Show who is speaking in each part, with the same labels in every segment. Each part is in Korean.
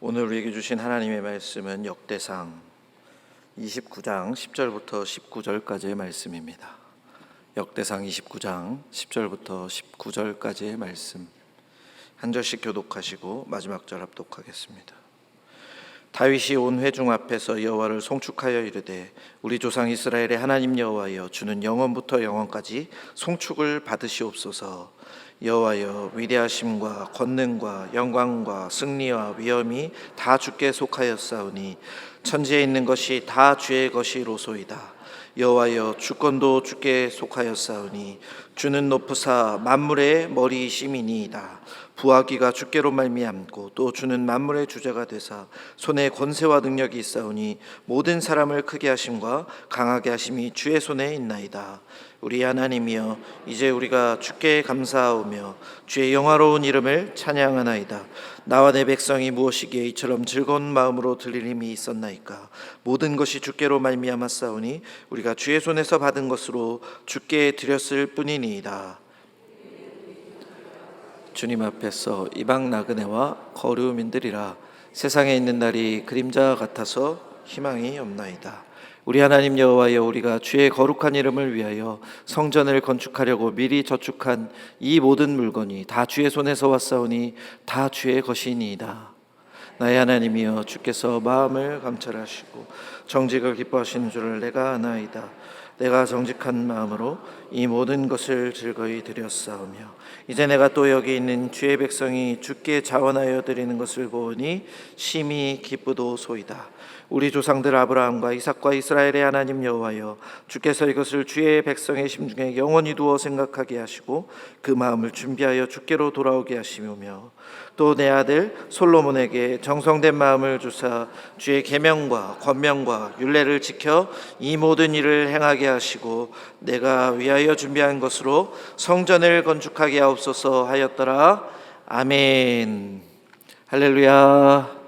Speaker 1: 오늘 우리에게 주신 하나님의 말씀은 역대상 29장 10절부터 19절까지의 말씀입니다. 역대상 29장 10절부터 19절까지의 말씀 한 절씩 교독하시고 마지막 절 합독하겠습니다. 다윗이 온 회중 앞에서 여호와를 송축하여 이르되 우리 조상 이스라엘의 하나님 여호와여, 주는 영원부터 영원까지 송축을 받으시옵소서. 여호와여, 위대하심과 권능과 영광과 승리와 위엄이 다 주께 속하였사오니 천지에 있는 것이 다 주의 것이로소이다. 여호와여, 주권도 주께 속하였사오니 주는 높으사 만물의 머리이심이니이다. 부하기가 주께로 말미암고 또 주는 만물의 주제가 되사 손에 권세와 능력이 있사오니 모든 사람을 크게 하심과 강하게 하심이 주의 손에 있나이다. 우리 하나님이여, 이제 우리가 주께 감사하오며 주의 영화로운 이름을 찬양하나이다. 나와 내 백성이 무엇이기에 이처럼 즐거운 마음으로 드릴 힘이 있었나이까. 모든 것이 주께로 말미암았사오니 우리가 주의 손에서 받은 것으로 주께 드렸을 뿐이니이다. 주님 앞에서 이방 나그네와 거류민들이라 세상에 있는 날이 그림자 같아서 희망이 없나이다. 우리 하나님 여호와여, 우리가 주의 거룩한 이름을 위하여 성전을 건축하려고 미리 저축한 이 모든 물건이 다 주의 손에서 왔사오니 다 주의 것이니이다. 나의 하나님이여, 주께서 마음을 감찰하시고 정직을 기뻐하시는 줄을 내가 아나이다. 내가 정직한 마음으로 이 모든 것을 즐거이 드렸사오며 이제 내가 또 여기 있는 주의 백성이 주께 자원하여 드리는 것을 보니 심히 기쁘도소이다. 우리 조상들 아브라함과 이삭과 이스라엘의 하나님 여호와여, 주께서 이것을 주의 백성의 심중에 영원히 두어 생각하게 하시고 그 마음을 준비하여 주께로 돌아오게 하시며 또 내 아들 솔로몬에게 정성된 마음을 주사 주의 계명과 권명과 율례를 지켜 이 모든 일을 행하게 하시고 내가 위하여 준비한 것으로 성전을 건축하게 하옵소서 하였더라. 아멘. 할렐루야.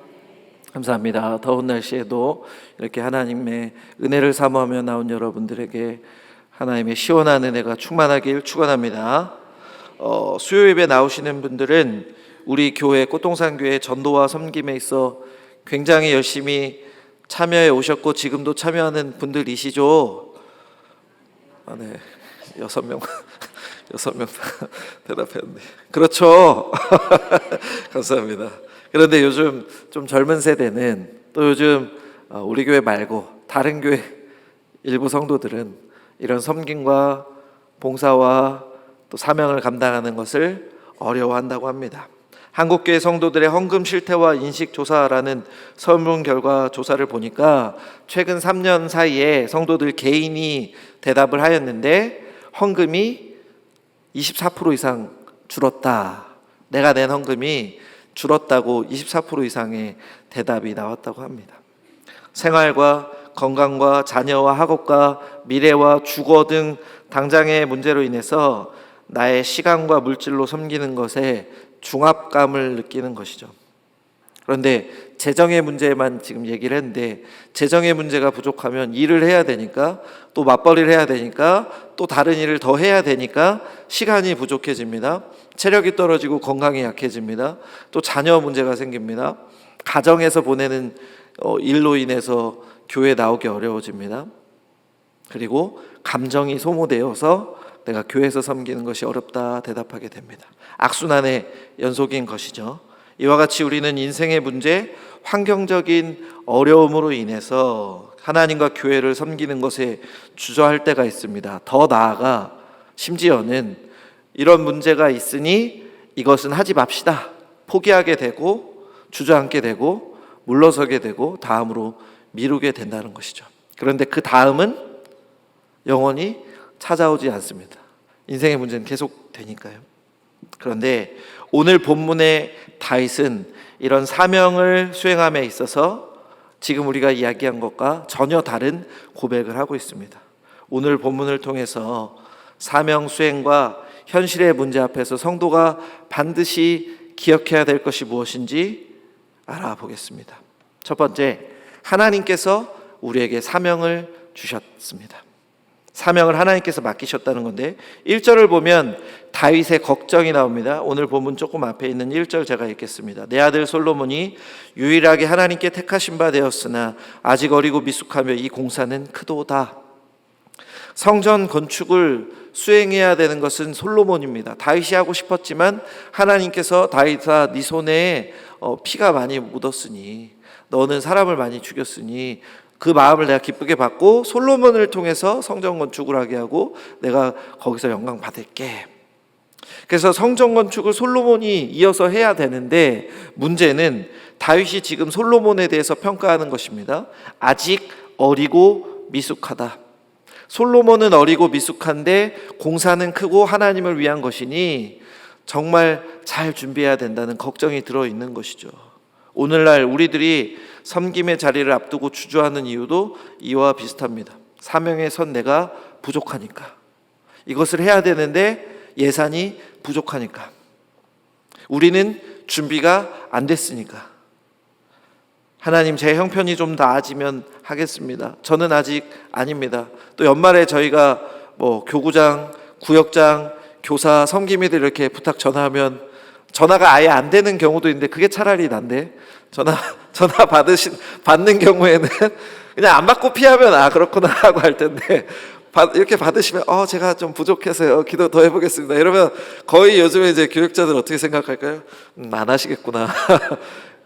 Speaker 1: 감사합니다. 더운 날씨에도 이렇게 하나님의 은혜를 사모하며 나온 여러분들에게 하나님의 시원한 은혜가 충만하길 축원합니다. 수요 예배 나오시는 분들은 우리 교회 꽃동산교회 전도와 섬김에 있어 굉장히 열심히 참여해 오셨고 지금도 참여하는 분들이시죠? 네, 6명 대답했는데 그렇죠. 감사합니다. 그런데 요즘 좀 젊은 세대는 또 요즘 우리 교회 말고 다른 교회 일부 성도들은 이런 섬김과 봉사와 또 사명을 감당하는 것을 어려워한다고 합니다. 한국교회 성도들의 헌금 실태와 인식 조사라는 설문 결과 조사를 보니까 최근 3년 사이에 성도들 개인이 대답을 하였는데 헌금이 24% 이상 줄었다. 내가 낸 헌금이 줄었다고 24% 이상의 대답이 나왔다고 합니다. 생활과 건강과 자녀와 학업과 미래와 주거 등 당장의 문제로 인해서 나의 시간과 물질로 섬기는 것에 중압감을 느끼는 것이죠. 그런데 재정의 문제만 지금 얘기를 했는데 재정의 문제가 부족하면 일을 해야 되니까 또 맞벌이를 해야 되니까 또 다른 일을 더 해야 되니까 시간이 부족해집니다. 체력이 떨어지고 건강이 약해집니다. 또 자녀 문제가 생깁니다. 가정에서 보내는 일로 인해서 교회에 나오기 어려워집니다. 그리고 감정이 소모되어서 내가 교회에서 섬기는 것이 어렵다 대답하게 됩니다. 악순환의 연속인 것이죠. 이와 같이 우리는 인생의 문제, 환경적인 어려움으로 인해서 하나님과 교회를 섬기는 것에 주저할 때가 있습니다. 더 나아가 심지어는 이런 문제가 있으니 이것은 하지 맙시다 포기하게 되고 주저앉게 되고 물러서게 되고 다음으로 미루게 된다는 것이죠. 그런데 그 다음은 영원히 찾아오지 않습니다. 인생의 문제는 계속 되니까요. 그런데 오늘 본문의 다윗은 이런 사명을 수행함에 있어서 지금 우리가 이야기한 것과 전혀 다른 고백을 하고 있습니다. 오늘 본문을 통해서 사명 수행과 현실의 문제 앞에서 성도가 반드시 기억해야 될 것이 무엇인지 알아보겠습니다. 첫 번째, 하나님께서 우리에게 사명을 주셨습니다. 사명을 하나님께서 맡기셨다는 건데 1절을 보면 다윗의 걱정이 나옵니다. 오늘 본문 조금 앞에 있는 1절 제가 읽겠습니다. 내 아들 솔로몬이 유일하게 하나님께 택하신 바 되었으나 아직 어리고 미숙하며 이 공사는 크도다. 성전 건축을 수행해야 되는 것은 솔로몬입니다. 다윗이 하고 싶었지만 하나님께서 다윗아 네 손에 피가 많이 묻었으니 너는 사람을 많이 죽였으니 그 마음을 내가 기쁘게 받고 솔로몬을 통해서 성전 건축을 하게 하고 내가 거기서 영광 받을게. 그래서 성전 건축을 솔로몬이 이어서 해야 되는데 문제는 다윗이 지금 솔로몬에 대해서 평가하는 것입니다. 아직 어리고 미숙하다. 솔로몬은 어리고 미숙한데 공사는 크고 하나님을 위한 것이니 정말 잘 준비해야 된다는 걱정이 들어있는 것이죠. 오늘날 우리들이 섬김의 자리를 앞두고 주저하는 이유도 이와 비슷합니다. 사명에 선 내가 부족하니까, 이것을 해야 되는데 예산이 부족하니까, 우리는 준비가 안 됐으니까. 하나님 제 형편이 좀 나아지면 하겠습니다. 저는 아직 아닙니다. 또 연말에 저희가 교구장, 구역장, 교사, 섬김이들 이렇게 부탁 전화하면 전화가 아예 안 되는 경우도 있는데 그게 차라리 난데, 전화 받는 경우에는 그냥 안 받고 피하면 그렇구나 하고 할 텐데 이렇게 받으시면 제가 좀 부족해서요, 기도 더 해보겠습니다 이러면 거의 요즘에 이제 교육자들 어떻게 생각할까요? 안 하시겠구나.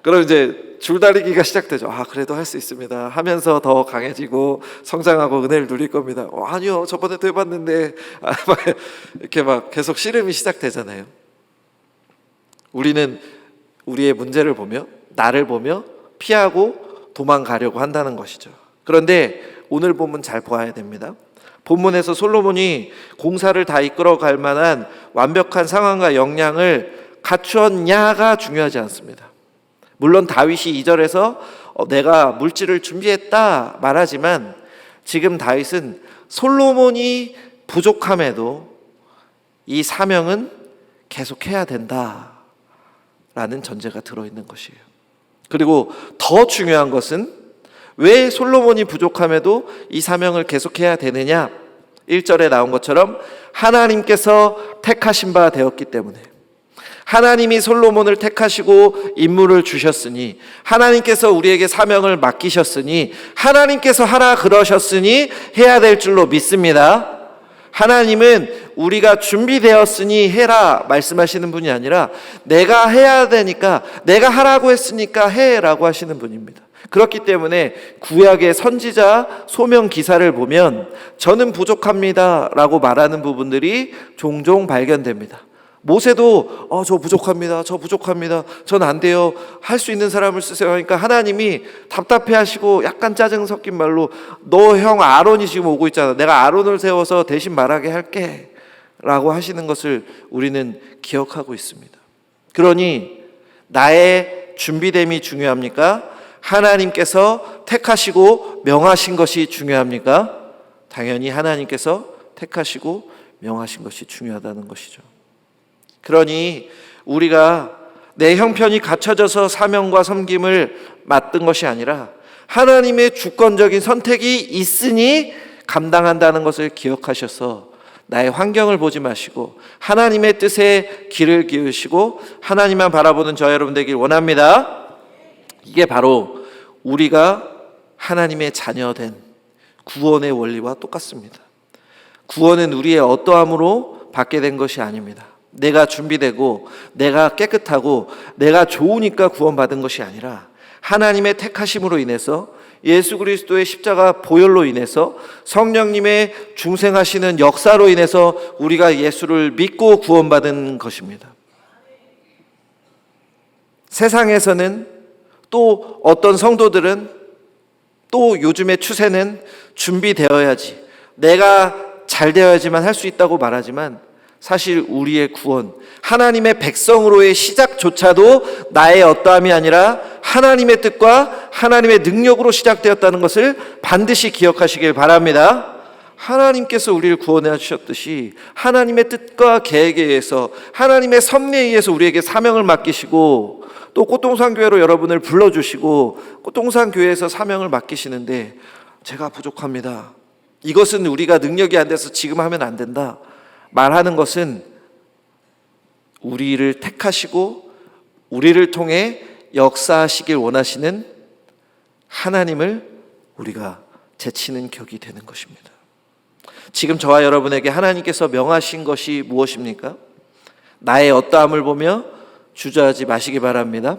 Speaker 1: 그럼 이제 줄다리기가 시작되죠. 그래도 할 수 있습니다 하면서 더 강해지고 성장하고 은혜를 누릴 겁니다. 아니요, 저번에도 해봤는데 이렇게 막 계속 씨름이 시작되잖아요. 우리는 우리의 문제를 보며, 나를 보며 피하고 도망가려고 한다는 것이죠. 그런데 오늘 본문 잘 보아야 됩니다. 본문에서 솔로몬이 공사를 다 이끌어갈 만한 완벽한 상황과 역량을 갖추었냐가 중요하지 않습니다. 물론 다윗이 2절에서 내가 물질을 준비했다 말하지만 지금 다윗은 솔로몬이 부족함에도 이 사명은 계속해야 된다라는 전제가 들어있는 것이에요. 그리고 더 중요한 것은 왜 솔로몬이 부족함에도 이 사명을 계속해야 되느냐? 1절에 나온 것처럼 하나님께서 택하신 바 되었기 때문에, 하나님이 솔로몬을 택하시고 임무를 주셨으니, 하나님께서 우리에게 사명을 맡기셨으니, 하나님께서 하라 그러셨으니 해야 될 줄로 믿습니다. 하나님은 우리가 준비되었으니 해라 말씀하시는 분이 아니라 내가 해야 되니까, 내가 하라고 했으니까 해라고 하시는 분입니다. 그렇기 때문에 구약의 선지자 소명 기사를 보면 저는 부족합니다 라고 말하는 부분들이 종종 발견됩니다. 모세도 저 부족합니다, 전 안 돼요, 할 수 있는 사람을 쓰세요 하니까 하나님이 답답해하시고 약간 짜증 섞인 말로 너 형 아론이 지금 오고 있잖아, 내가 아론을 세워서 대신 말하게 할게 라고 하시는 것을 우리는 기억하고 있습니다. 그러니 나의 준비됨이 중요합니까? 하나님께서 택하시고 명하신 것이 중요합니까? 당연히 하나님께서 택하시고 명하신 것이 중요하다는 것이죠. 그러니 우리가 내 형편이 갖춰져서 사명과 섬김을 맡은 것이 아니라 하나님의 주권적인 선택이 있으니 감당한다는 것을 기억하셔서 나의 환경을 보지 마시고 하나님의 뜻에 귀를 기울이시고 하나님만 바라보는 저 여러분 되길 원합니다. 이게 바로 우리가 하나님의 자녀된 구원의 원리와 똑같습니다. 구원은 우리의 어떠함으로 받게 된 것이 아닙니다. 내가 준비되고 내가 깨끗하고 내가 좋으니까 구원받은 것이 아니라 하나님의 택하심으로 인해서, 예수 그리스도의 십자가 보혈로 인해서, 성령님의 중생하시는 역사로 인해서 우리가 예수를 믿고 구원받은 것입니다. 세상에서는 또 어떤 성도들은, 또 요즘의 추세는 준비되어야지, 내가 잘 되어야지만 할 수 있다고 말하지만 사실 우리의 구원, 하나님의 백성으로의 시작조차도 나의 어떠함이 아니라 하나님의 뜻과 하나님의 능력으로 시작되었다는 것을 반드시 기억하시길 바랍니다. 하나님께서 우리를 구원해 주셨듯이 하나님의 뜻과 계획에 의해서, 하나님의 섭리에 의해서 우리에게 사명을 맡기시고 또 꽃동산교회로 여러분을 불러주시고 꽃동산교회에서 사명을 맡기시는데 제가 부족합니다, 이것은 우리가 능력이 안 돼서 지금 하면 안 된다 말하는 것은 우리를 택하시고 우리를 통해 역사하시길 원하시는 하나님을 우리가 제치는 격이 되는 것입니다. 지금 저와 여러분에게 하나님께서 명하신 것이 무엇입니까? 나의 어떠함을 보며 주저하지 마시기 바랍니다.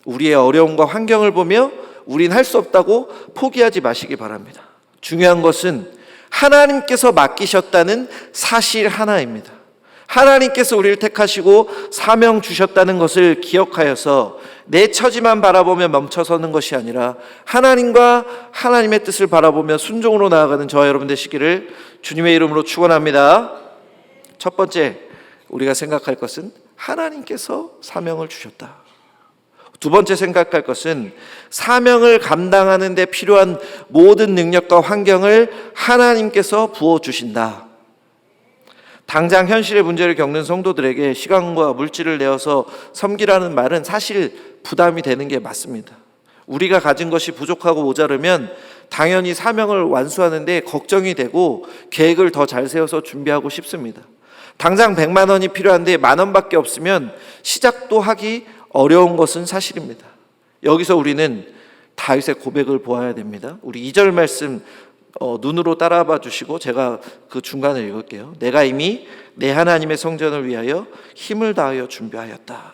Speaker 1: 우리의 어려움과 환경을 보며 우린 할 수 없다고 포기하지 마시기 바랍니다. 중요한 것은 하나님께서 맡기셨다는 사실 하나입니다. 하나님께서 우리를 택하시고 사명 주셨다는 것을 기억하여서 내 처지만 바라보며 멈춰서는 것이 아니라 하나님과 하나님의 뜻을 바라보며 순종으로 나아가는 저와 여러분 되시기를 주님의 이름으로 축원합니다. 첫 번째, 우리가 생각할 것은 하나님께서 사명을 주셨다. 두 번째 생각할 것은 사명을 감당하는 데 필요한 모든 능력과 환경을 하나님께서 부어주신다. 당장 현실의 문제를 겪는 성도들에게 시간과 물질을 내어서 섬기라는 말은 사실 부담이 되는 게 맞습니다. 우리가 가진 것이 부족하고 모자르면 당연히 사명을 완수하는 데 걱정이 되고 계획을 더 잘 세워서 준비하고 싶습니다. 당장 100만 원이 필요한데 10,000원밖에 없으면 시작도 하기 어려운 것은 사실입니다. 여기서 우리는 다윗의 고백을 보아야 됩니다. 우리 2절 말씀 눈으로 따라봐 주시고 제가 그 중간을 읽을게요. 내가 이미 내 하나님의 성전을 위하여 힘을 다하여 준비하였다.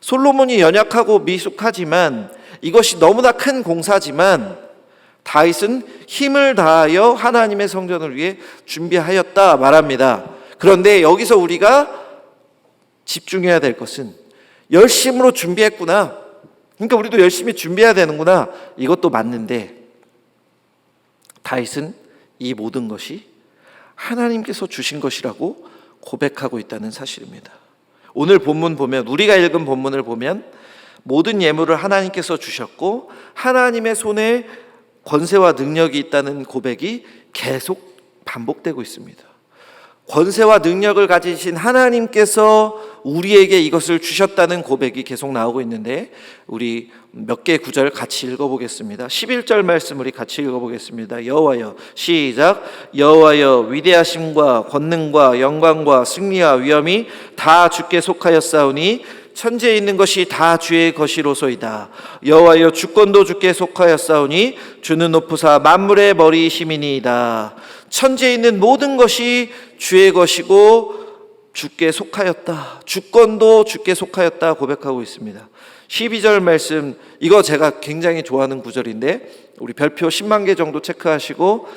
Speaker 1: 솔로몬이 연약하고 미숙하지만 이것이 너무나 큰 공사지만 다윗은 힘을 다하여 하나님의 성전을 위해 준비하였다 말합니다. 그런데 여기서 우리가 집중해야 될 것은 열심으로 준비했구나. 그러니까 우리도 열심히 준비해야 되는구나. 이것도 맞는데 다윗은 이 모든 것이 하나님께서 주신 것이라고 고백하고 있다는 사실입니다. 오늘 본문 보면, 우리가 읽은 본문을 보면 모든 예물을 하나님께서 주셨고 하나님의 손에 권세와 능력이 있다는 고백이 계속 반복되고 있습니다. 권세와 능력을 가지신 하나님께서 우리에게 이것을 주셨다는 고백이 계속 나오고 있는데 우리 몇 개의 구절 같이 읽어보겠습니다. 11절 말씀 우리 같이 읽어보겠습니다. 여호와여, 시작. 여호와여, 위대하심과 권능과 영광과 승리와 위엄이 다 주께 속하였사오니 천지에 있는 것이 다 주의 것이로소이다. 여호와여, 주권도 주께 속하였사오니 주는 높으사 만물의 머리이심이니이다. 천지에 있는 모든 것이 주의 것이고 주께 속하였다. 주권도 주께 속하였다 고백하고 있습니다. 12절 말씀, 이거 제가 굉장히 좋아하는 구절인데 우리 별표 10만 개 정도 체크하시고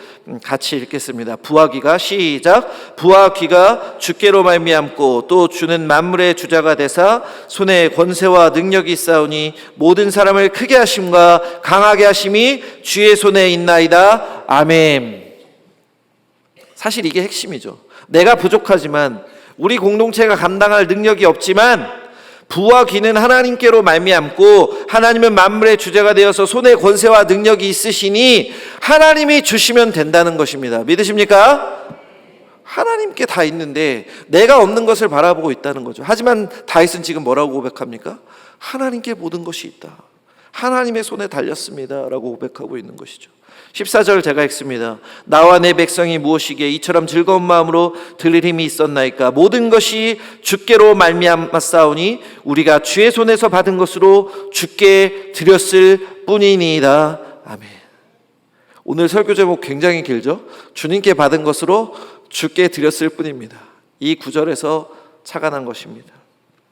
Speaker 1: 같이 읽겠습니다. 부하기가, 시작. 부하기가 주께로 말미암고 또 주는 만물의 주자가 되사 손에 권세와 능력이 있사오니 모든 사람을 크게 하심과 강하게 하심이 주의 손에 있나이다. 아멘. 사실 이게 핵심이죠. 내가 부족하지만 우리 공동체가 감당할 능력이 없지만 부와 귀는 하나님께로 말미암고 하나님은 만물의 주제가 되어서 손에 권세와 능력이 있으시니 하나님이 주시면 된다는 것입니다. 믿으십니까? 하나님께 다 있는데 내가 없는 것을 바라보고 있다는 거죠. 하지만 다윗은 지금 뭐라고 고백합니까? 하나님께 모든 것이 있다. 하나님의 손에 달렸습니다 라고 고백하고 있는 것이죠. 14절 제가 읽습니다. 나와 내 백성이 무엇이기에 이처럼 즐거운 마음으로 들을 힘이 있었나이까. 모든 것이 주께로 말미암았사오니 우리가 주의 손에서 받은 것으로 주께 드렸을 뿐이니이다. 아멘. 오늘 설교 제목 굉장히 길죠? 주님께 받은 것으로 주께 드렸을 뿐입니다. 이 구절에서 착안한 것입니다.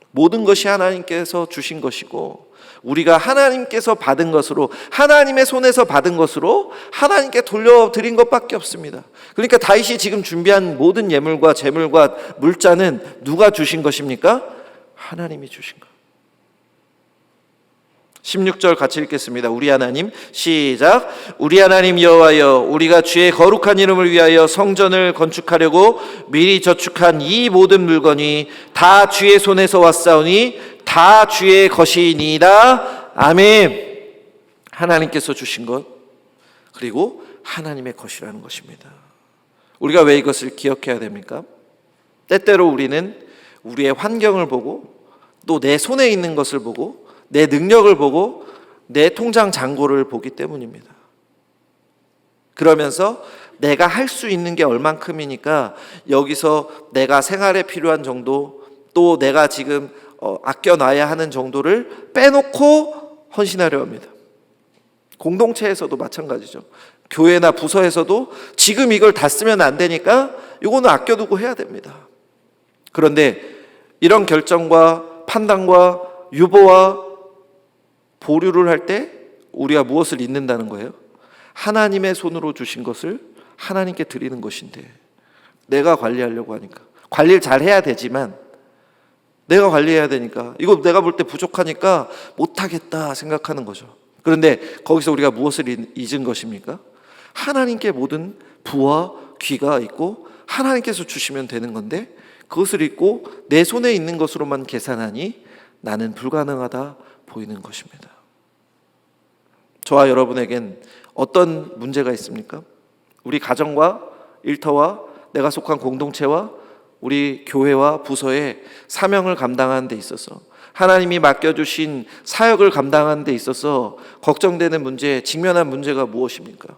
Speaker 1: 모든 것이 하나님께서 주신 것이고 우리가 하나님께서 받은 것으로, 하나님의 손에서 받은 것으로 하나님께 돌려드린 것밖에 없습니다. 그러니까 다윗이 지금 준비한 모든 예물과 재물과 물자는 누가 주신 것입니까? 하나님이 주신 것. 16절 같이 읽겠습니다. 우리 하나님, 시작. 우리 하나님 여호와여, 우리가 주의 거룩한 이름을 위하여 성전을 건축하려고 미리 저축한 이 모든 물건이 다 주의 손에서 왔사오니 다 주의 것이니이다. 아멘. 하나님께서 주신 것, 그리고 하나님의 것이라는 것입니다. 우리가 왜 이것을 기억해야 됩니까? 때때로 우리는 우리의 환경을 보고 또 내 손에 있는 것을 보고 내 능력을 보고 내 통장 잔고를 보기 때문입니다. 그러면서 내가 할 수 있는 게 얼만큼이니까 여기서 내가 생활에 필요한 정도, 또 내가 지금 아껴놔야 하는 정도를 빼놓고 헌신하려 합니다. 공동체에서도 마찬가지죠. 교회나 부서에서도 지금 이걸 다 쓰면 안 되니까 이거는 아껴두고 해야 됩니다. 그런데 이런 결정과 판단과 유보와 보류를 할 때 우리가 무엇을 잊는다는 거예요? 하나님의 손으로 주신 것을 하나님께 드리는 것인데, 내가 관리하려고 하니까, 관리를 잘 해야 되지만 내가 관리해야 되니까, 이거 내가 볼 때 부족하니까 못하겠다 생각하는 거죠. 그런데 거기서 우리가 무엇을 잊은 것입니까? 하나님께 모든 부와 귀가 있고 하나님께서 주시면 되는 건데, 그것을 잊고 내 손에 있는 것으로만 계산하니 나는 불가능하다 보이는 것입니다. 저와 여러분에겐 어떤 문제가 있습니까? 우리 가정과 일터와 내가 속한 공동체와 우리 교회와 부서의 사명을 감당하는 데 있어서, 하나님이 맡겨주신 사역을 감당하는 데 있어서 걱정되는 문제, 직면한 문제가 무엇입니까?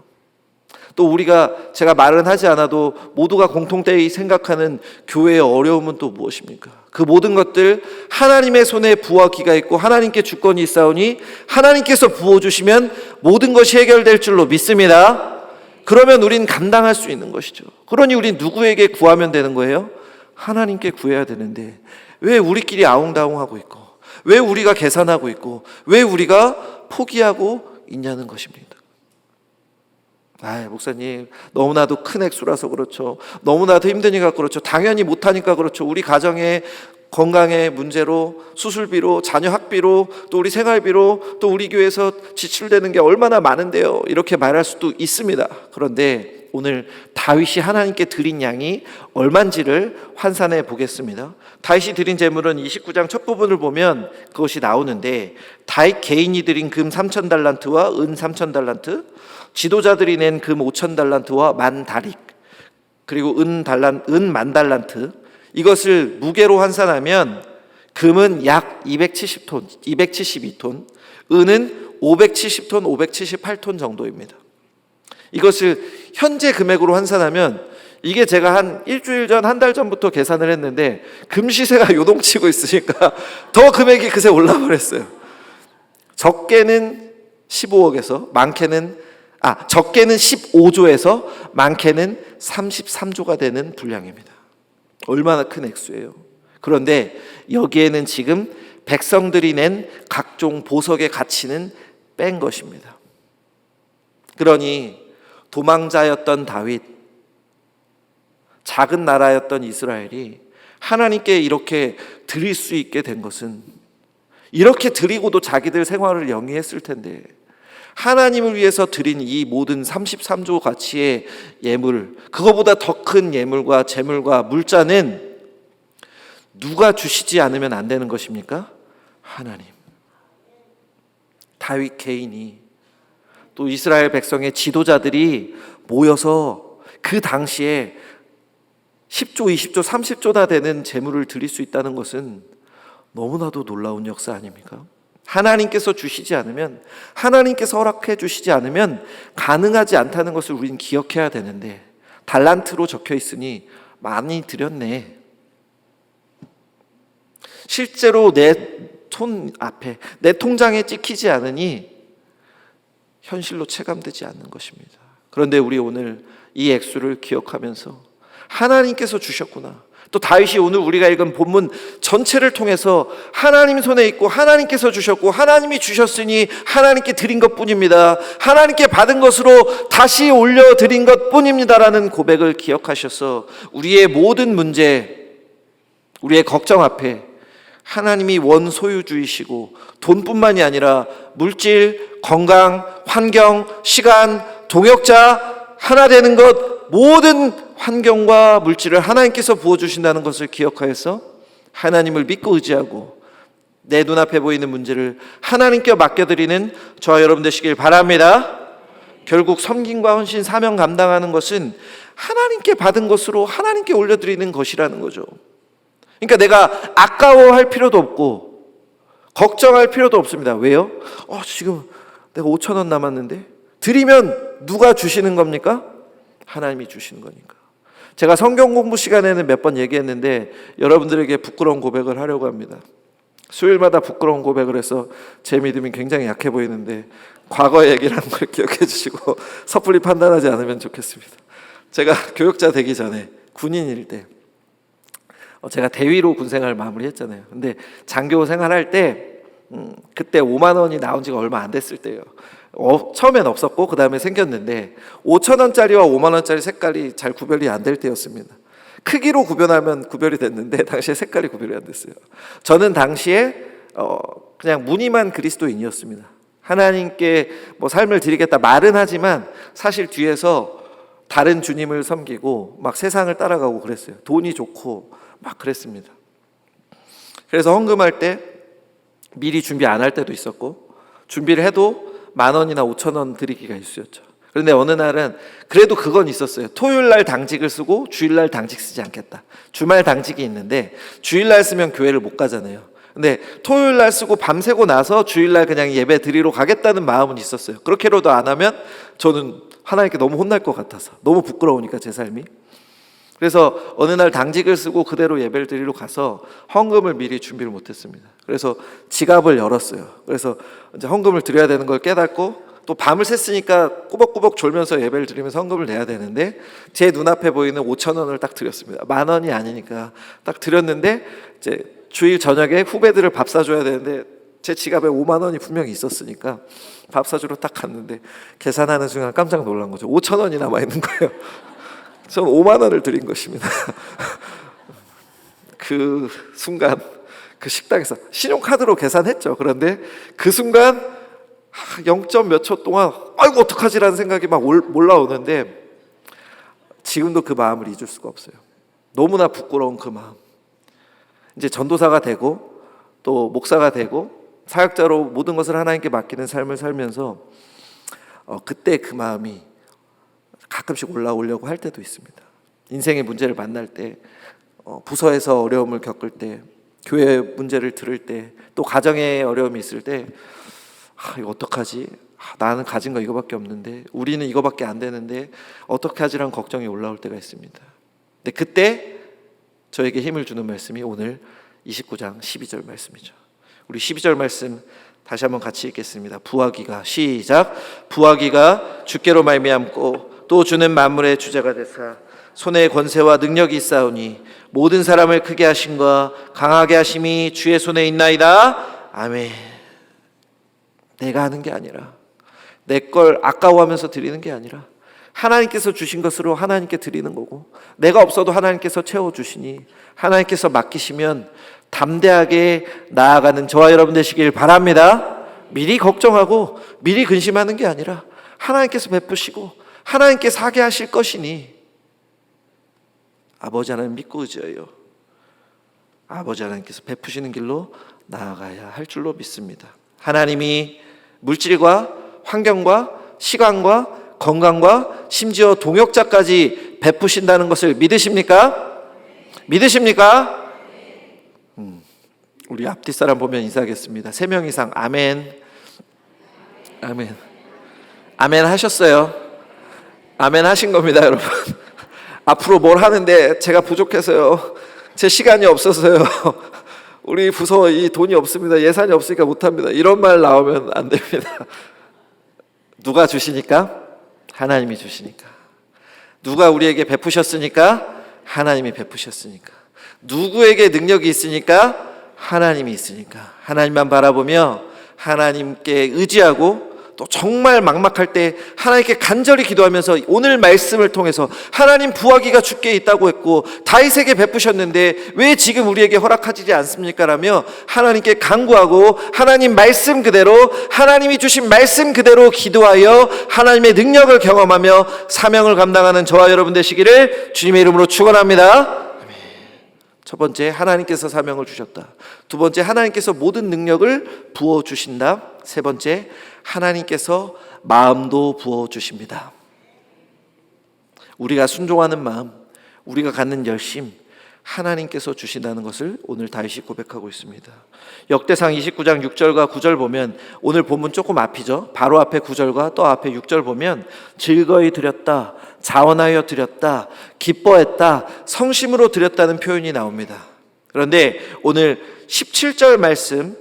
Speaker 1: 또 우리가, 제가 말은 하지 않아도 모두가 공통되이 생각하는 교회의 어려움은 또 무엇입니까? 그 모든 것들 하나님의 손에 부와 귀가 있고 하나님께 주권이 있사오니 하나님께서 부어주시면 모든 것이 해결될 줄로 믿습니다. 그러면 우린 감당할 수 있는 것이죠. 그러니 우린 누구에게 구하면 되는 거예요? 하나님께 구해야 되는데, 왜 우리끼리 아웅다웅하고 있고, 왜 우리가 계산하고 있고, 왜 우리가 포기하고 있냐는 것입니다. 목사님, 너무나도 큰 액수라서 그렇죠. 너무나도 힘드니까 그렇죠. 당연히 못하니까 그렇죠. 우리 가정의 건강의 문제로, 수술비로, 자녀 학비로, 또 우리 생활비로, 또 우리 교회에서 지출되는 게 얼마나 많은데요. 이렇게 말할 수도 있습니다. 그런데 오늘 다윗이 하나님께 드린 양이 얼만지를 환산해 보겠습니다. 다윗이 드린 제물은 29장 첫 부분을 보면 그것이 나오는데, 다윗 개인이 드린 금 3,000달란트와 은 3,000달란트, 지도자들이 낸 금 5,000달란트와 만 다릭, 그리고 은 10,000달란트, 이것을 무게로 환산하면 금은 약 270톤, 272톤, 은은 570톤, 578톤 정도입니다. 이것을 현재 금액으로 환산하면, 이게 제가 한 일주일 전, 한 달 전부터 계산을 했는데 금 시세가 요동치고 있으니까 더 금액이 그새 올라버렸어요. 적게는 15억에서 적게는 15조에서 많게는 33조가 되는 분량입니다. 얼마나 큰 액수예요. 그런데 여기에는 지금 백성들이 낸 각종 보석의 가치는 뺀 것입니다. 그러니 도망자였던 다윗, 작은 나라였던 이스라엘이 하나님께 이렇게 드릴 수 있게 된 것은, 이렇게 드리고도 자기들 생활을 영위했을 텐데, 하나님을 위해서 드린 이 모든 33조 가치의 예물, 그거보다 더 큰 예물과 재물과 물자는 누가 주시지 않으면 안 되는 것입니까? 하나님. 다윗 개인이, 또 이스라엘 백성의 지도자들이 모여서 그 당시에 10조, 20조, 30조나 되는 재물을 드릴 수 있다는 것은 너무나도 놀라운 역사 아닙니까? 하나님께서 주시지 않으면, 하나님께서 허락해 주시지 않으면 가능하지 않다는 것을 우리는 기억해야 되는데, 달란트로 적혀 있으니 많이 드렸네. 실제로 내 손 앞에, 내 통장에 찍히지 않으니 현실로 체감되지 않는 것입니다. 그런데 우리 오늘 이 액수를 기억하면서 하나님께서 주셨구나. 또 다윗이 오늘 우리가 읽은 본문 전체를 통해서 하나님 손에 있고 하나님께서 주셨고 하나님이 주셨으니 하나님께 드린 것뿐입니다. 하나님께 받은 것으로 다시 올려드린 것뿐입니다라는 고백을 기억하셔서 우리의 모든 문제, 우리의 걱정 앞에 하나님이 원소유주이시고 돈뿐만이 아니라 물질, 건강, 환경, 시간, 동역자, 하나 되는 것, 모든 환경과 물질을 하나님께서 부어주신다는 것을 기억하여서 하나님을 믿고 의지하고 내 눈앞에 보이는 문제를 하나님께 맡겨드리는 저와 여러분 되시길 바랍니다. 결국 섬김과 헌신, 사명 감당하는 것은 하나님께 받은 것으로 하나님께 올려드리는 것이라는 거죠. 그러니까 내가 아까워할 필요도 없고 걱정할 필요도 없습니다. 왜요? 지금 내가 5,000원 남았는데, 드리면 누가 주시는 겁니까? 하나님이 주시는 거니까. 제가 성경 공부 시간에는 몇 번 얘기했는데 여러분들에게 부끄러운 고백을 하려고 합니다. 수요일마다 부끄러운 고백을 해서 제 믿음이 굉장히 약해 보이는데 과거 얘기라는 걸 기억해 주시고 섣불리 판단하지 않으면 좋겠습니다. 제가 교육자 되기 전에 군인일 때 제가 대위로 군생활 마무리했잖아요. 근데 장교 생활할 때 그때 5만 원이 나온 지가 얼마 안 됐을 때예요. 처음엔 없었고 그 다음에 생겼는데 5천 원짜리와 5만 원짜리 색깔이 잘 구별이 안 될 때였습니다. 크기로 구별하면 구별이 됐는데 당시에 색깔이 구별이 안 됐어요. 저는 당시에 그냥 무늬만 그리스도인이었습니다. 하나님께 뭐 삶을 드리겠다 말은 하지만 사실 뒤에서 다른 주님을 섬기고 막 세상을 따라가고 그랬어요. 돈이 좋고 막 그랬습니다. 그래서 헌금할 때 미리 준비 안 할 때도 있었고 준비를 해도 10,000원이나 5,000원 드리기가 일쑤였죠. 그런데 어느 날은 그래도 그건 있었어요. 토요일날 당직을 쓰고 주일날 당직 쓰지 않겠다. 주말 당직이 있는데 주일날 쓰면 교회를 못 가잖아요. 근데 토요일날 쓰고 밤새고 나서 주일날 그냥 예배 드리러 가겠다는 마음은 있었어요. 그렇게라도 안 하면 저는 하나님께 너무 혼날 것 같아서 너무 부끄러우니까 제 삶이. 그래서 어느 날 당직을 쓰고 그대로 예배를 드리러 가서 헌금을 미리 준비를 못했습니다. 그래서 지갑을 열었어요. 그래서 이제 헌금을 드려야 되는 걸 깨닫고 또 밤을 샜으니까 꾸벅꾸벅 졸면서 예배를 드리면서 헌금을 내야 되는데 제 눈앞에 보이는 5,000원을 딱 드렸습니다. 10,000원이 아니니까 딱 드렸는데 이제 주일 저녁에 후배들을 밥 사줘야 되는데 제 지갑에 5만 원이 분명히 있었으니까 밥 사주러 딱 갔는데 계산하는 순간 깜짝 놀란 거죠. 5,000원이 남아 있는 거예요. 저는 5만 원을 드린 것입니다. 그 순간 그 식당에서 신용카드로 계산했죠. 그런데 그 순간 0. 몇 초 동안 아이고 어떡하지라는 생각이 막 올라오는데 지금도 그 마음을 잊을 수가 없어요. 너무나 부끄러운 그 마음. 이제 전도사가 되고 또 목사가 되고 사역자로 모든 것을 하나님께 맡기는 삶을 살면서 그때 그 마음이 가끔씩 올라오려고 할 때도 있습니다. 인생의 문제를 만날 때, 부서에서 어려움을 겪을 때, 교회 문제를 들을 때, 또 가정에 어려움이 있을 때 이거 어떡하지? 나는 가진 거 이거밖에 없는데 우리는 이거밖에 안 되는데 어떻게 하지라는 걱정이 올라올 때가 있습니다. 근데 그때 저에게 힘을 주는 말씀이 오늘 29장 12절 말씀이죠. 우리 12절 말씀 다시 한번 같이 읽겠습니다. 부하기가 시작. 부하기가 주께로 말미암고 또 주는 만물의 주자가 되사 손에 권세와 능력이 있사오니 모든 사람을 크게 하심과 강하게 하심이 주의 손에 있나이다. 아멘. 내가 하는 게 아니라 내 걸 아까워하면서 드리는 게 아니라 하나님께서 주신 것으로 하나님께 드리는 거고 내가 없어도 하나님께서 채워주시니 하나님께서 맡기시면 담대하게 나아가는 저와 여러분 되시길 바랍니다. 미리 걱정하고 미리 근심하는 게 아니라 하나님께서 베푸시고 하나님께 사게 하실 것이니 아버지 하나님 믿고 의지해요. 아버지 하나님께서 베푸시는 길로 나아가야 할 줄로 믿습니다. 하나님이 물질과 환경과 시간과 건강과 심지어 동역자까지 베푸신다는 것을 믿으십니까? 믿으십니까? 우리 앞뒤 사람 보면 인사하겠습니다. 3명 이상 아멘. 아멘. 아멘 하셨어요. 아멘 하신 겁니다, 여러분. 앞으로 뭘 하는데 제가 부족해서요. 제 시간이 없어서요. 우리 부서 이 돈이 없습니다. 예산이 없으니까 못합니다. 이런 말 나오면 안 됩니다. 누가 주시니까? 하나님이 주시니까. 누가 우리에게 베푸셨으니까? 하나님이 베푸셨으니까. 누구에게 능력이 있으니까? 하나님이 있으니까. 하나님만 바라보며 하나님께 의지하고 또 정말 막막할 때 하나님께 간절히 기도하면서 오늘 말씀을 통해서 하나님 부하기가 주께 있다고 했고 다윗에게 베푸셨는데 왜 지금 우리에게 허락하지 않습니까? 라며 하나님께 간구하고 하나님 말씀 그대로 하나님이 주신 말씀 그대로 기도하여 하나님의 능력을 경험하며 사명을 감당하는 저와 여러분 되시기를 주님의 이름으로 축원합니다. 첫 번째, 하나님께서 사명을 주셨다. 두 번째, 하나님께서 모든 능력을 부어주신다. 세 번째, 하나님께서 마음도 부어주십니다. 우리가 순종하는 마음, 우리가 갖는 열심, 하나님께서 주신다는 것을 오늘 다윗이 고백하고 있습니다. 역대상 29장 6절과 9절 보면, 오늘 본문 조금 앞이죠. 바로 앞에 9절과 또 앞에 6절 보면 즐거이 드렸다, 자원하여 드렸다, 기뻐했다, 성심으로 드렸다는 표현이 나옵니다. 그런데 오늘 17절 말씀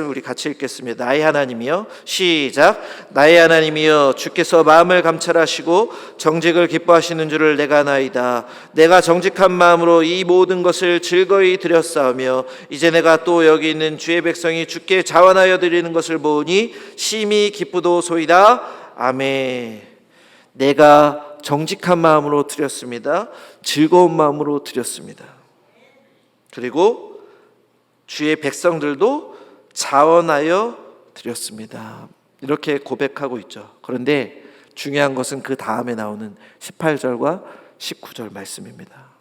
Speaker 1: 우리 같이 읽겠습니다. 나의 하나님이여, 시작. 나의 하나님이여, 주께서 마음을 감찰하시고 정직을 기뻐하시는 줄을 내가 아나이다. 내가 정직한 마음으로 이 모든 것을 즐거이 드렸사오며 이제 내가 또 여기 있는 주의 백성이 주께 자원하여 드리는 것을 보니 심히 기쁘도소이다. 아멘. 내가 정직한 마음으로 드렸습니다. 즐거운 마음으로 드렸습니다. 그리고 주의 백성들도 자원하여 드렸습니다. 이렇게 고백하고 있죠. 그런데 중요한 것은 그 다음에 나오는 18절과 19절 말씀입니다.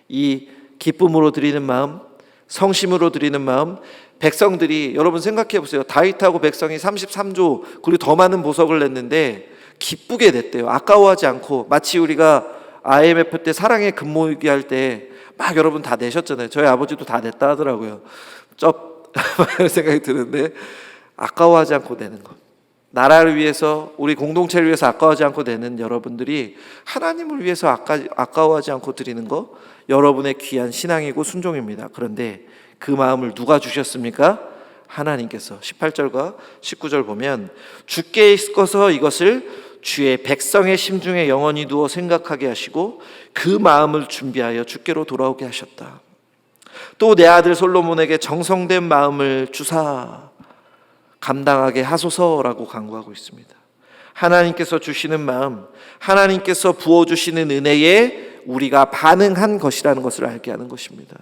Speaker 1: 이 기쁨으로 드리는 마음, 성심으로 드리는 마음, 백성들이, 여러분 생각해 보세요. 다윗하고 백성이 33조 그리고 더 많은 보석을 냈는데 기쁘게 냈대요. 아까워하지 않고. 마치 우리가 IMF 때 사랑의 금모으기 할 때 막 여러분 다 내셨잖아요. 저희 아버지도 다 냈다 하더라고요. 이런 생각이 드는데, 아까워하지 않고 내는 것, 나라를 위해서, 우리 공동체를 위해서 아까워하지 않고 내는 여러분들이 하나님을 위해서 아까워하지 않고 드리는 거, 여러분의 귀한 신앙이고 순종입니다. 그런데 그 마음을 누가 주셨습니까? 하나님께서. 18절과 19절 보면, 주께 있어서 이것을 주의 백성의 심중에 영원히 두어 생각하게 하시고 그 마음을 준비하여 주께로 돌아오게 하셨다. 또 내 아들 솔로몬에게 정성된 마음을 주사 감당하게 하소서라고 간구하고 있습니다. 하나님께서 주시는 마음, 하나님께서 부어주시는 은혜에 우리가 반응한 것이라는 것을 알게 하는 것입니다.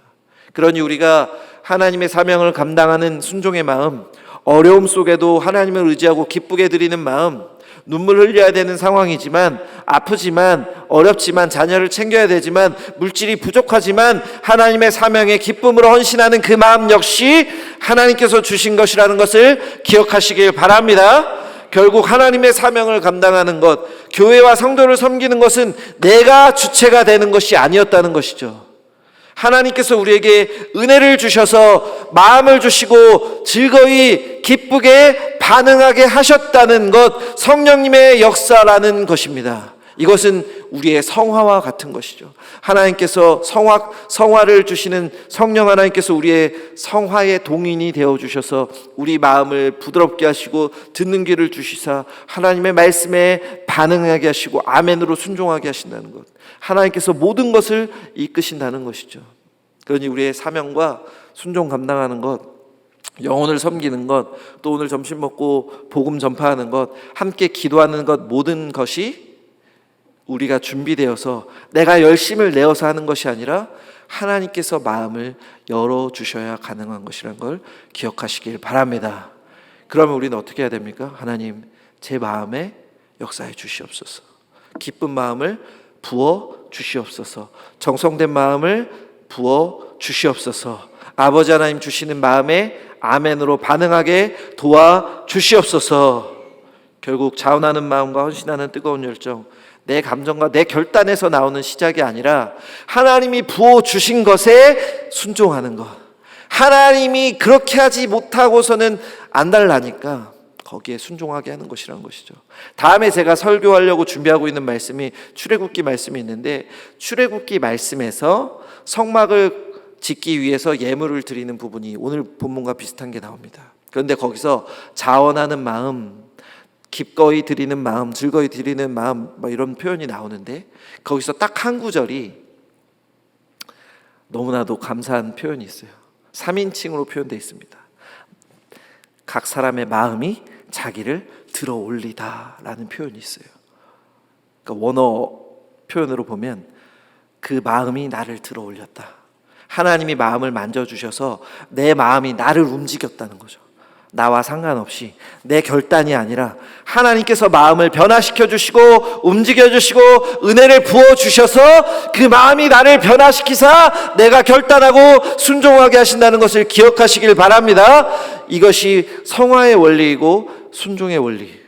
Speaker 1: 그러니 우리가 하나님의 사명을 감당하는 순종의 마음, 어려움 속에도 하나님을 의지하고 기쁘게 드리는 마음, 눈물 흘려야 되는 상황이지만, 아프지만, 어렵지만, 자녀를 챙겨야 되지만, 물질이 부족하지만 하나님의 사명에 기쁨으로 헌신하는 그 마음 역시 하나님께서 주신 것이라는 것을 기억하시길 바랍니다. 결국 하나님의 사명을 감당하는 것, 교회와 성도를 섬기는 것은 내가 주체가 되는 것이 아니었다는 것이죠. 하나님께서 우리에게 은혜를 주셔서 마음을 주시고 즐거이 기쁘게 반응하게 하셨다는 것, 성령님의 역사라는 것입니다. 이것은 우리의 성화와 같은 것이죠. 하나님께서 성화를 주시는 성령 하나님께서 우리의 성화의 동인이 되어 주셔서 우리 마음을 부드럽게 하시고 듣는 귀를 주시사 하나님의 말씀에 반응하게 하시고 아멘으로 순종하게 하신다는 것, 하나님께서 모든 것을 이끄신다는 것이죠. 그러니 우리의 사명과 순종 감당하는 것, 영혼을 섬기는 것, 또 오늘 점심 먹고 복음 전파하는 것, 함께 기도하는 것, 모든 것이 우리가 준비되어서 내가 열심을 내어서 하는 것이 아니라 하나님께서 마음을 열어주셔야 가능한 것이라는 걸 기억하시길 바랍니다. 그러면 우리는 어떻게 해야 됩니까? 하나님, 제 마음에 역사해 주시옵소서. 기쁜 마음을 부어 주시옵소서. 정성된 마음을 부어 주시옵소서. 아버지 하나님 주시는 마음에 아멘으로 반응하게 도와 주시옵소서. 결국 자원하는 마음과 헌신하는 뜨거운 열정, 내 감정과 내 결단에서 나오는 시작이 아니라 하나님이 부어 주신 것에 순종하는 것. 하나님이 그렇게 하지 못하고서는 안 달라니까 거기에 순종하게 하는 것이라는 것이죠. 다음에 제가 설교하려고 준비하고 있는 말씀이 출애굽기 말씀이 있는데, 출애굽기 말씀에서 성막을 짓기 위해서 예물을 드리는 부분이 오늘 본문과 비슷한 게 나옵니다. 그런데 거기서 자원하는 마음, 기꺼이 드리는 마음, 즐거이 드리는 마음, 이런 표현이 나오는데, 거기서 딱 한 구절이 너무나도 감사한 표현이 있어요. 3인칭으로 표현되어 있습니다. 각 사람의 마음이 자기를 들어 올리다 라는 표현이 있어요. 그러니까 원어 표현으로 보면 그 마음이 나를 들어 올렸다. 하나님이 마음을 만져주셔서 내 마음이 나를 움직였다는 거죠. 나와 상관없이 내 결단이 아니라 하나님께서 마음을 변화시켜 주시고 움직여 주시고 은혜를 부어 주셔서 그 마음이 나를 변화시키사 내가 결단하고 순종하게 하신다는 것을 기억하시길 바랍니다. 이것이 성화의 원리이고 순종의 원리.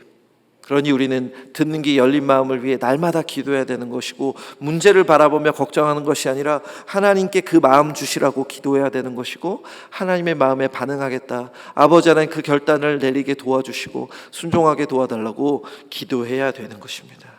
Speaker 1: 그러니 우리는 듣는 귀 열린 마음을 위해 날마다 기도해야 되는 것이고, 문제를 바라보며 걱정하는 것이 아니라 하나님께 그 마음 주시라고 기도해야 되는 것이고, 하나님의 마음에 반응하겠다, 아버지 하나님 그 결단을 내리게 도와주시고 순종하게 도와달라고 기도해야 되는 것입니다.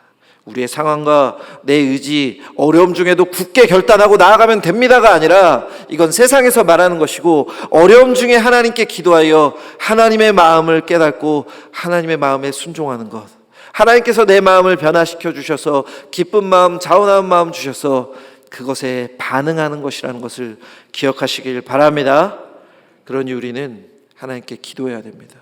Speaker 1: 우리의 상황과 내 의지, 어려움 중에도 굳게 결단하고 나아가면 됩니다가 아니라, 이건 세상에서 말하는 것이고, 어려움 중에 하나님께 기도하여 하나님의 마음을 깨닫고 하나님의 마음에 순종하는 것, 하나님께서 내 마음을 변화시켜 주셔서 기쁜 마음, 자원하는 마음 주셔서 그것에 반응하는 것이라는 것을 기억하시길 바랍니다. 그러니 우리는 하나님께 기도해야 됩니다.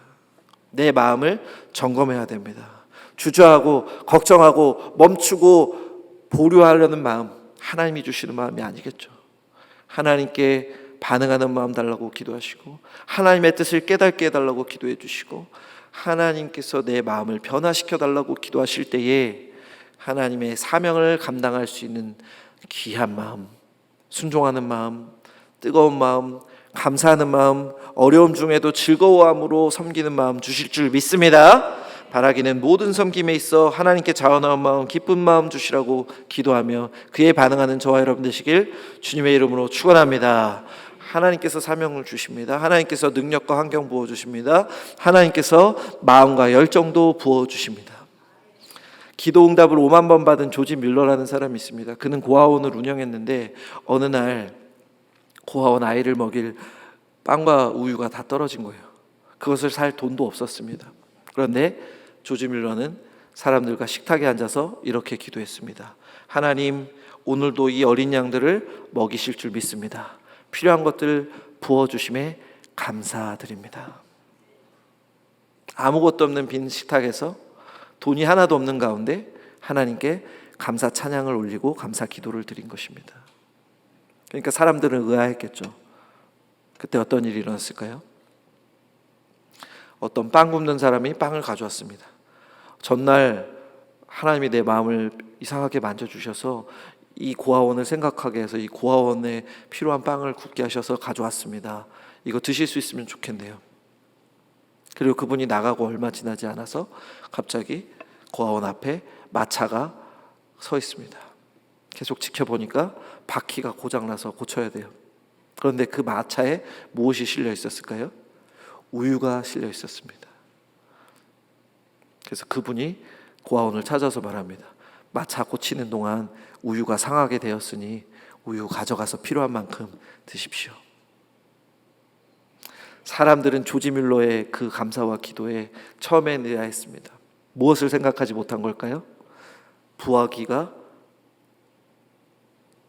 Speaker 1: 내 마음을 점검해야 됩니다. 주저하고 걱정하고 멈추고 보류하려는 마음, 하나님이 주시는 마음이 아니겠죠. 하나님께 반응하는 마음 달라고 기도하시고, 하나님의 뜻을 깨닫게 해달라고 기도해 주시고, 하나님께서 내 마음을 변화시켜 달라고 기도하실 때에 하나님의 사명을 감당할 수 있는 귀한 마음, 순종하는 마음, 뜨거운 마음, 감사하는 마음, 어려움 중에도 즐거워함으로 섬기는 마음 주실 줄 믿습니다. 바라기는 모든 섬김에 있어 하나님께 자원하는 마음, 기쁜 마음 주시라고 기도하며 그에 반응하는 저와 여러분 되시길 주님의 이름으로 축원합니다. 하나님께서 사명을 주십니다. 하나님께서 능력과 환경 부어주십니다. 하나님께서 마음과 열정도 부어주십니다. 기도 응답을 5만 번 받은 조지 밀러라는 사람이 있습니다. 그는 고아원을 운영했는데 어느 날 고아원 아이를 먹일 빵과 우유가 다 떨어진 거예요. 그것을 살 돈도 없었습니다. 그런데 조지 밀러는 사람들과 식탁에 앉아서 이렇게 기도했습니다. 하나님, 오늘도 이 어린 양들을 먹이실 줄 믿습니다. 필요한 것들 부어주심에 감사드립니다. 아무것도 없는 빈 식탁에서 돈이 하나도 없는 가운데 하나님께 감사 찬양을 올리고 감사 기도를 드린 것입니다. 그러니까 사람들은 의아했겠죠. 그때 어떤 일이 일어났을까요? 어떤 빵 굽는 사람이 빵을 가져왔습니다. 전날 하나님이 내 마음을 이상하게 만져주셔서 이 고아원을 생각하게 해서 이 고아원에 필요한 빵을 굽게 하셔서 가져왔습니다. 이거 드실 수 있으면 좋겠네요. 그리고 그분이 나가고 얼마 지나지 않아서 갑자기 고아원 앞에 마차가 서 있습니다. 계속 지켜보니까 바퀴가 고장나서 고쳐야 돼요. 그런데 그 마차에 무엇이 실려 있었을까요? 우유가 실려 있었습니다. 그래서 그분이 고아원을 찾아서 말합니다. 마차 고치는 동안 우유가 상하게 되었으니 우유 가져가서 필요한 만큼 드십시오. 사람들은 조지 밀러의 그 감사와 기도에 처음엔 의아했습니다. 무엇을 생각하지 못한 걸까요? 부화기가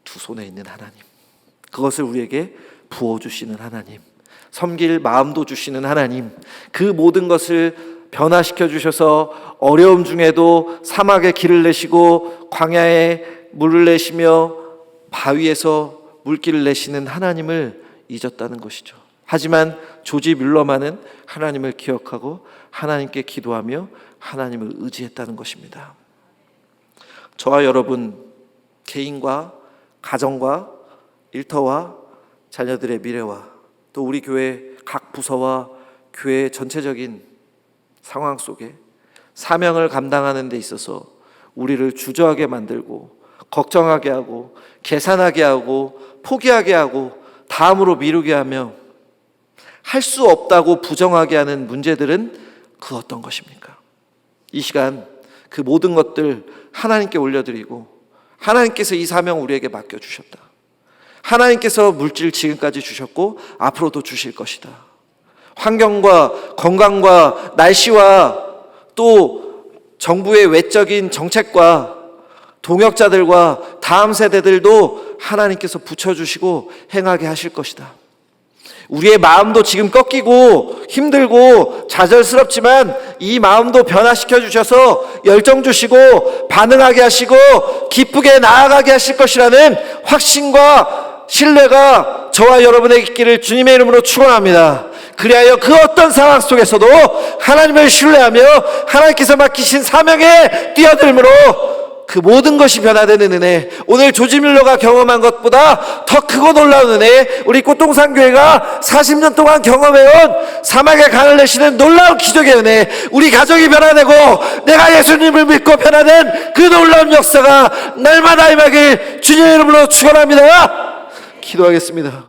Speaker 1: 두 손에 있는 하나님, 그것을 우리에게 부어주시는 하나님, 섬길 마음도 주시는 하나님, 그 모든 것을 변화시켜 주셔서 어려움 중에도 사막에 길을 내시고 광야에 물을 내시며 바위에서 물길을 내시는 하나님을 잊었다는 것이죠. 하지만 조지 밀러만은 하나님을 기억하고 하나님께 기도하며 하나님을 의지했다는 것입니다. 저와 여러분, 개인과 가정과 일터와 자녀들의 미래와 또 우리 교회 각 부서와 교회의 전체적인 상황 속에 사명을 감당하는 데 있어서 우리를 주저하게 만들고 걱정하게 하고 계산하게 하고 포기하게 하고 다음으로 미루게 하며 할 수 없다고 부정하게 하는 문제들은 그 어떤 것입니까? 이 시간 그 모든 것들 하나님께 올려드리고, 하나님께서 이 사명 우리에게 맡겨주셨다. 하나님께서 물질 지금까지 주셨고 앞으로도 주실 것이다. 환경과 건강과 날씨와 또 정부의 외적인 정책과 동역자들과 다음 세대들도 하나님께서 붙여주시고 행하게 하실 것이다. 우리의 마음도 지금 꺾이고 힘들고 좌절스럽지만 이 마음도 변화시켜 주셔서 열정 주시고 반응하게 하시고 기쁘게 나아가게 하실 것이라는 확신과 신뢰가 저와 여러분에게 있기를 주님의 이름으로 축원합니다. 그리하여 그 어떤 상황 속에서도 하나님을 신뢰하며 하나님께서 맡기신 사명에 뛰어들므로 그 모든 것이 변화되는 은혜, 오늘 조지 뮬러가 경험한 것보다 더 크고 놀라운 은혜, 우리 꽃동산교회가 40년 동안 경험해온 사막의 강을 내시는 놀라운 기적의 은혜, 우리 가정이 변화되고 내가 예수님을 믿고 변화된 그 놀라운 역사가 날마다 임하길 주님의 이름으로 축원합니다. 기도하겠습니다.